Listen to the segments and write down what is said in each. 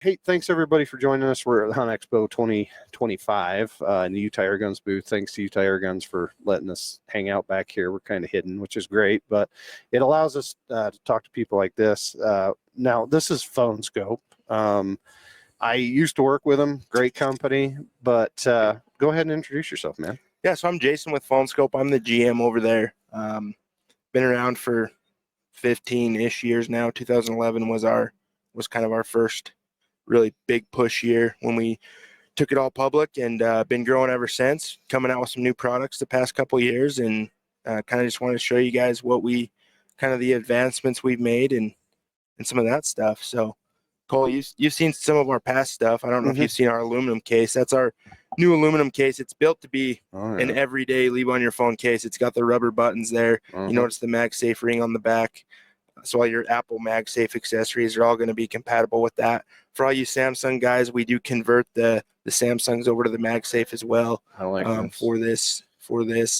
Hey, thanks everybody for joining us. We're at Hunt Expo 2025 in the Utah Air Guns booth. Thanks to Utah Air Guns for letting us hang out back here. We're kind of hidden, which is great, but it allows us to talk to people like this. Now, this is Phone Skope. I used to work with them, great company, but go ahead and introduce yourself, man. Yeah, so I'm Jason with Phone Skope. I'm the GM over there. Been around for 15-ish years now. 2011 was kind of our first really big push year when we took it all public, and been growing ever since, coming out with some new products the past couple of years, and kind of just wanted to show you guys what the advancements we've made and some of that stuff. So Cole, you've seen some of our past stuff. I don't know if you've seen our aluminum case. That's our new aluminum case. It's built to be an everyday leave on your phone case. It's got the rubber buttons there. You notice the MagSafe ring on the back. So all your Apple MagSafe accessories are all going to be compatible with that. For all you Samsung guys, we do convert the Samsungs over to the MagSafe as well. I like for this.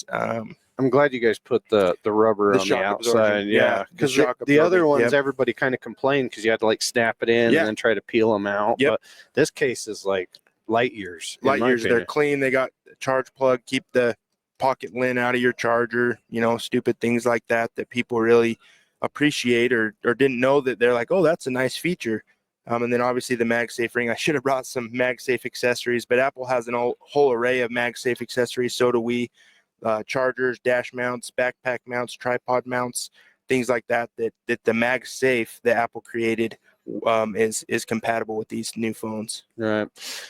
I'm glad you guys put the rubber on the outside. Yeah, because the other ones, everybody kind of complained because you had to like snap it in and then try to peel them out. But this case is like light years. Light years. They're clean. They got a charge plug. Keep the pocket lint out of your charger. You know, stupid things like that people really appreciate or didn't know that they're like, oh, that's a nice feature. And then obviously the MagSafe ring. I should have brought some MagSafe accessories, but Apple has a whole array of MagSafe accessories. So do we. Chargers, dash mounts, backpack mounts, tripod mounts, things like that the MagSafe that Apple created is compatible with these new phones. Right.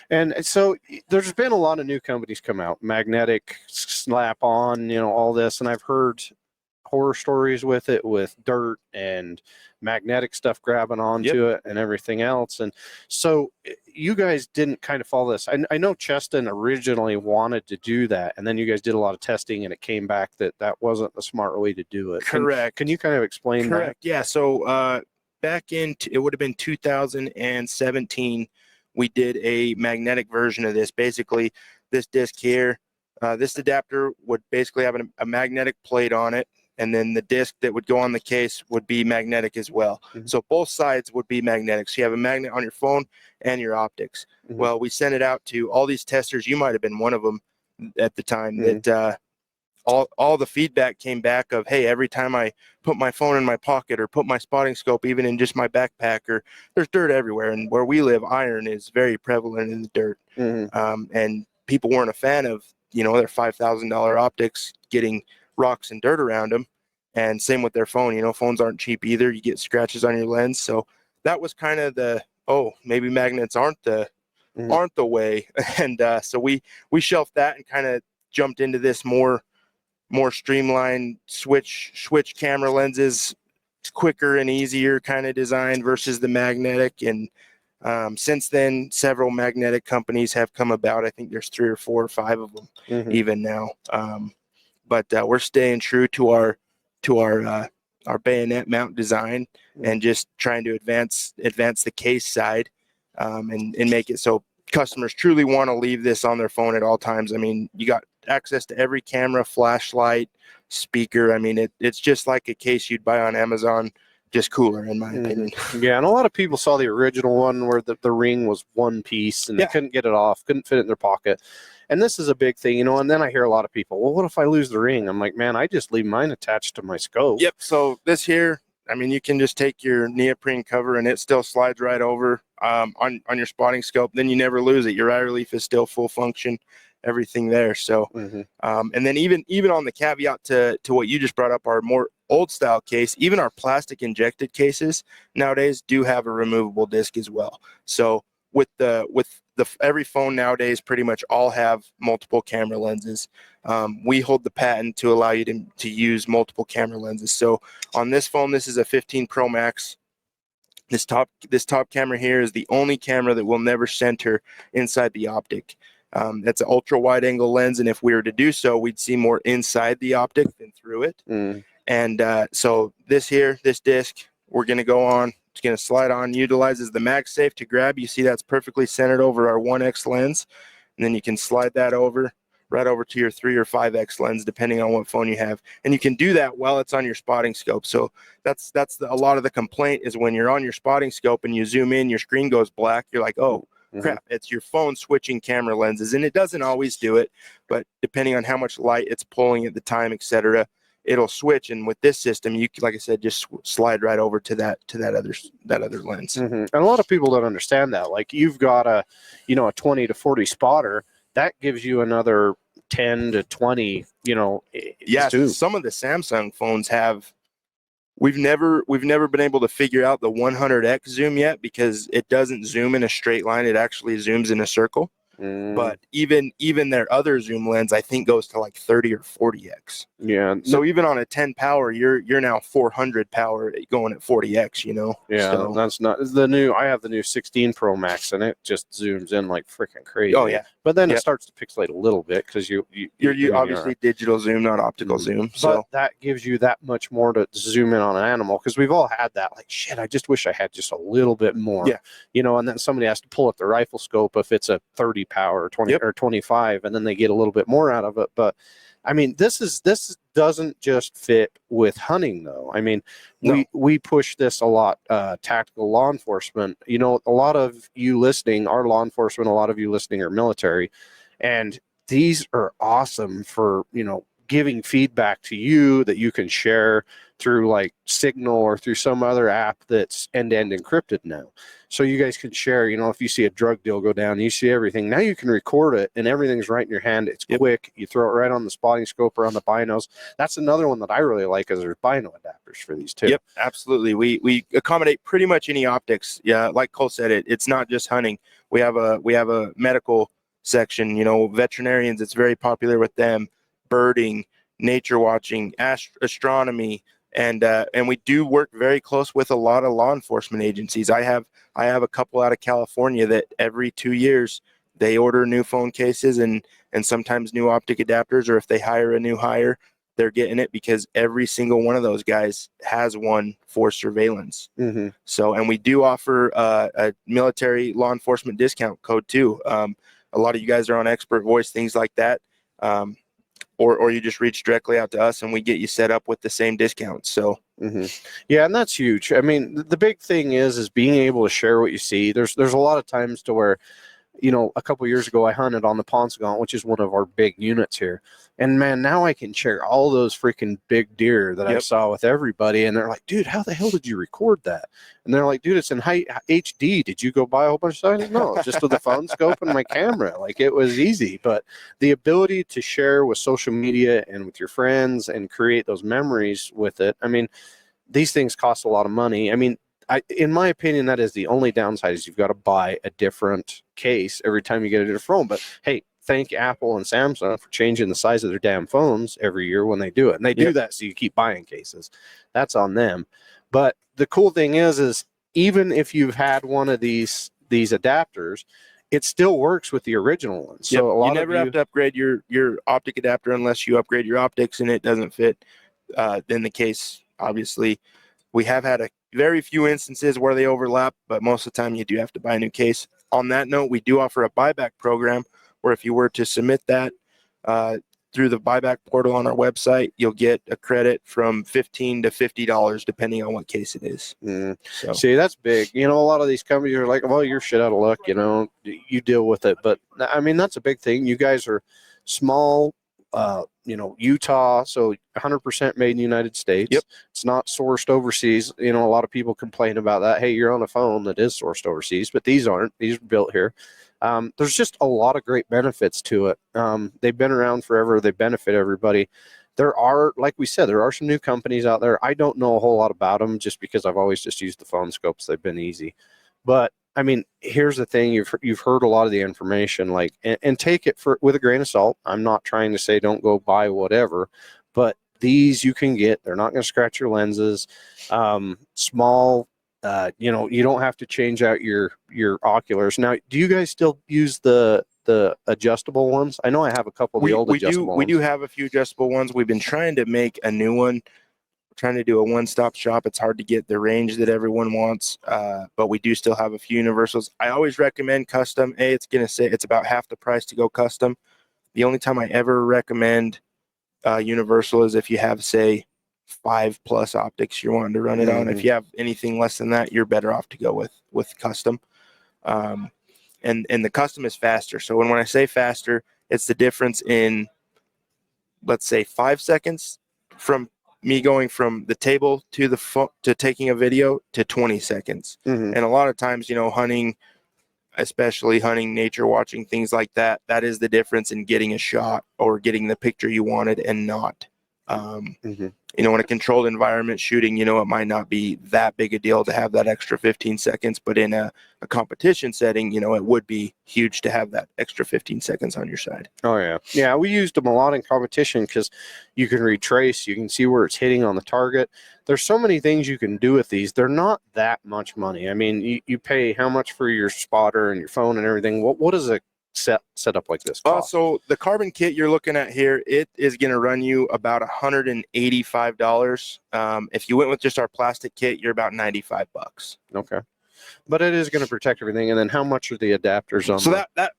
And so there's been a lot of new companies come out, magnetic, slap on, all this, and I've heard horror stories with it, with dirt and magnetic stuff grabbing onto it and everything else. And so you guys didn't kind of follow this. I know Cheston originally wanted to do that, and then you guys did a lot of testing and it came back that wasn't the smart way to do it. Correct. Can you kind of explain that? Yeah. So back in it would have been 2017, we did a magnetic version of this. Basically, this disc here, this adapter would basically have a magnetic plate on it, and then the disc that would go on the case would be magnetic as well. So both sides would be magnetic. So you have a magnet on your phone and your optics. Well, we sent it out to all these testers. You might have been one of them at the time. That all the feedback came back of, hey, every time I put my phone in my pocket or put my spotting scope even in just my backpack, or there's dirt everywhere. And where we live, iron is very prevalent in the dirt. And people weren't a fan of, their $5,000 optics getting rocks and dirt around them. And same with their phone. Phones aren't cheap either. You get scratches on your lens. So that was kind of maybe magnets aren't the way. And so we shelved that and kind of jumped into this more streamlined switch camera lenses, quicker and easier kind of design versus the magnetic. And since then, several magnetic companies have come about. I think there's 3 or 4 or 5 of them even now. But we're staying true to our bayonet mount design and just trying to advance the case side and make it so customers truly want to leave this on their phone at all times. I mean, you got access to every camera, flashlight, speaker. I mean, it's just like a case you'd buy on Amazon, just cooler in my opinion. Yeah, and a lot of people saw the original one where the ring was one piece and they couldn't get it off, couldn't fit it in their pocket. And this is a big thing, and then I hear a lot of people, well, what if I lose the ring? I'm like, man, I just leave mine attached to my scope. Yep, so this here, I mean, you can just take your neoprene cover and it still slides right over on your spotting scope. Then you never lose it. Your eye relief is still full function, everything there. So, and then even on the caveat to what you just brought up, our more old style case, even our plastic injected cases nowadays do have a removable disc as well. So with every phone nowadays, pretty much all have multiple camera lenses. We hold the patent to allow you to use multiple camera lenses. So on this phone, this is a 15 Pro Max. This top camera here is the only camera that will never center inside the optic. That's an ultra wide angle lens, and if we were to do so, we'd see more inside the optic than through it. And so this disc, we're going to go on. It's going to slide on, utilizes the MagSafe to grab. You see that's perfectly centered over our 1X lens. And then you can slide that over, right over to your 3 or 5x lens, depending on what phone you have. And you can do that while it's on your spotting scope. So that's a lot of the complaint is when you're on your spotting scope and you zoom in, your screen goes black. You're like, oh, crap, it's your phone switching camera lenses. And it doesn't always do it, but depending on how much light it's pulling at the time, etc., it'll switch. And with this system, you, like I said, just slide right over to that other lens. And a lot of people don't understand that. Like you've got a 20 to 40 spotter that gives you another 10 to 20, Yeah, zoom. some of the Samsung phones have. We've never been able to figure out the 100x zoom yet because it doesn't zoom in a straight line. It actually zooms in a circle. But even their other zoom lens, I think, goes to like 30 or 40x. Yeah. So even on a 10 power, you're now 400 power going at 40x. Yeah, So, that's not the new. I have the new 16 Pro Max, and it just zooms in like freaking crazy. Oh yeah. But then it starts to pixelate a little bit because you're obviously digital zoom, not optical zoom. So but that gives you that much more to zoom in on an animal because we've all had that. Like shit, I just wish I had just a little bit more. Yeah. And then somebody has to pull up the rifle scope if it's a 30 power or 20 or 25, and then they get a little bit more out of it. But I mean, this doesn't just fit with hunting though. I mean, we push this a lot, tactical law enforcement. A lot of you listening are law enforcement, a lot of you listening are military, and these are awesome for, giving feedback to you that you can share through like Signal or through some other app that's end-to-end encrypted now. So you guys can share, if you see a drug deal go down, you see everything. Now you can record it and everything's right in your hand. It's quick. You throw it right on the spotting scope or on the binos. That's another one that I really like is there's bino adapters for these too. Yep, absolutely. We accommodate pretty much any optics. Yeah, like Cole said, it's not just hunting. We have a medical section, veterinarians, it's very popular with them, birding, nature watching, astronomy, and we do work very close with a lot of law enforcement agencies. I have a couple out of California that every 2 years they order new phone cases and sometimes new optic adapters, or if they hire a new hire, they're getting it because every single one of those guys has one for surveillance. So, and we do offer a military law enforcement discount code too. A lot of you guys are on Expert Voice, things like that. Or you just reach directly out to us and we get you set up with the same discount. So yeah, and that's huge. I mean, the big thing is being able to share what you see. There's a lot of times to where, a couple of years ago I hunted on the Ponsgaunt, which is one of our big units here. And man, now I can share all those freaking big deer that I saw with everybody. And they're like, dude, how the hell did you record that? And they're like, dude, it's in high HD. Did you go buy a whole bunch of signs? No, just with the phone scope and my camera. Like it was easy. But the ability to share with social media and with your friends and create those memories with it. I mean, these things cost a lot of money. I mean, in my opinion, that is the only downside is you've got to buy a different case every time you get a different phone. But hey, thank Apple and Samsung for changing the size of their damn phones every year when they do it. And they do that so you keep buying cases. That's on them. But the cool thing is even if you've had one of these adapters, it still works with the original one. So you never have to upgrade your optic adapter unless you upgrade your optics and it doesn't fit. Then the case, obviously, we have had a very few instances where they overlap, but most of the time you do have to buy a new case. On that note, we do offer a buyback program where if you were to submit that through the buyback portal on our website, you'll get a credit from $15 to $50 depending on what case it is. So see, that's big. A lot of these companies are like, well, you're shit out of luck, you deal with it. But I mean, that's a big thing. You guys are small, Utah, so 100% made in the United States. It's not sourced overseas. A lot of people complain about that. Hey, you're on a phone that is sourced overseas, but these aren't. These are built here. There's just a lot of great benefits to it. They've been around forever. They benefit everybody. There are, like we said, there are some new companies out there. I don't know a whole lot about them just because I've always just used the phone scopes. They've been easy. But I mean, here's the thing. You've heard a lot of the information, like, and take it with a grain of salt. I'm not trying to say don't go buy whatever, but these you can get. They're not going to scratch your lenses. Small, you don't have to change out your oculars. Now, do you guys still use the adjustable ones? I know I have a couple of the old adjustable ones. We do have a few adjustable ones. We've been trying to make a new one. Trying to do a one-stop shop. It's hard to get the range that everyone wants, but we do still have a few universals. I always recommend custom. It's about half the price to go custom, The only time I ever recommend universal is if you have, say, 5+ optics you're wanting to run it on. If you have anything less than that, you're better off to go with custom. And the custom is faster. So when I say faster, it's the difference in, let's say, 5 seconds from me going from the table to the phone to taking a video to 20 seconds. And a lot of times, hunting, especially hunting, nature watching, things like that, that is the difference in getting a shot or getting the picture you wanted and not. In a controlled environment shooting, it might not be that big a deal to have that extra 15 seconds, but in a competition setting, it would be huge to have that extra 15 seconds on your side. Oh, yeah. Yeah, we used them a lot in competition because you can retrace, you can see where it's hitting on the target. There's so many things you can do with these. They're not that much money. I mean, you pay how much for your spotter and your phone and everything. What does a setup like this cost? So the carbon kit you're looking at here, it is going to run you about $185. If you went with just our plastic kit, you're about $95. Okay. But it is going to protect everything. And then how much are the adapters on? So that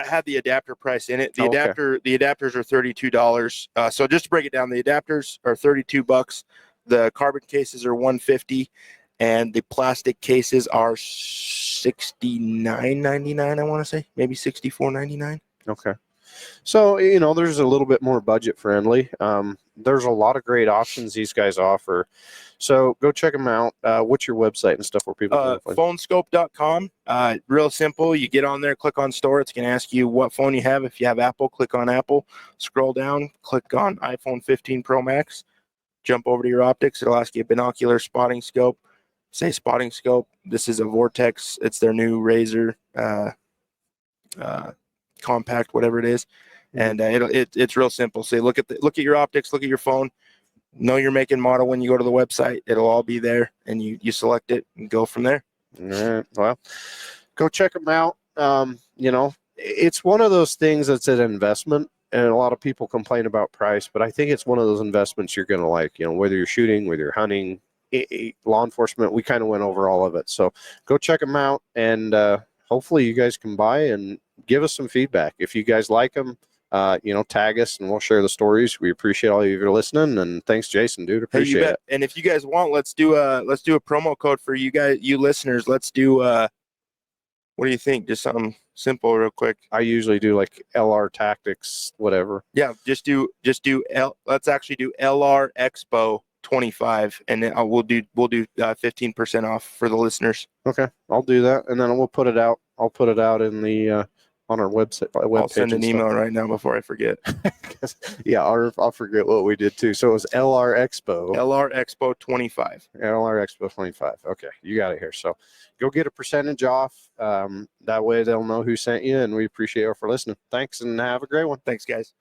had the adapter price in it. The adapters are $32. So just to break it down, the adapters are $32. The carbon cases are $150, and the plastic cases are $69.99. I want to say maybe $64.99. Okay. So, there's a little bit more budget friendly. There's a lot of great options these guys offer. So go check them out. What's your website and stuff where people can find? Phoneskope.com. Real simple. You get on there, click on store. It's going to ask you what phone you have. If you have Apple, click on Apple. Scroll down, click on iPhone 15 Pro Max. Jump over to your optics. It'll ask you binocular, spotting scope. Say spotting scope. This is a Vortex. It's their new Razor compact, whatever it is. And it's real simple. So look at your optics, look at your phone, know your make and model. When you go to the website, it'll all be there, and you select it and go from there. All right. Well, go check them out. It's one of those things that's an investment, and a lot of people complain about price, but I think it's one of those investments you're going to like, whether you're shooting, whether you're hunting, law enforcement. We kind of went over all of it. So go check them out, and hopefully you guys can buy and give us some feedback. If you guys like them, tag us and we'll share the stories. We appreciate all of you for listening, and thanks, Jason, dude. Appreciate it. And if you guys want, let's do a promo code for you guys, you listeners. Let's do what do you think? Just something simple, real quick. I usually do like LR Tactics, whatever. Yeah, let's actually do LR Expo 25, and then we'll do 15% off for the listeners. Okay, I'll do that, and then we'll put it out. I'll put it out in the on our website. I'll send an email right now before I forget. Yeah, I'll forget what we did too. So it was LR Expo. LR Expo 25. LR Expo 25. Okay, you got it here. So go get a percentage off. That way they'll know who sent you, and we appreciate you for listening. Thanks, and have a great one. Thanks, guys.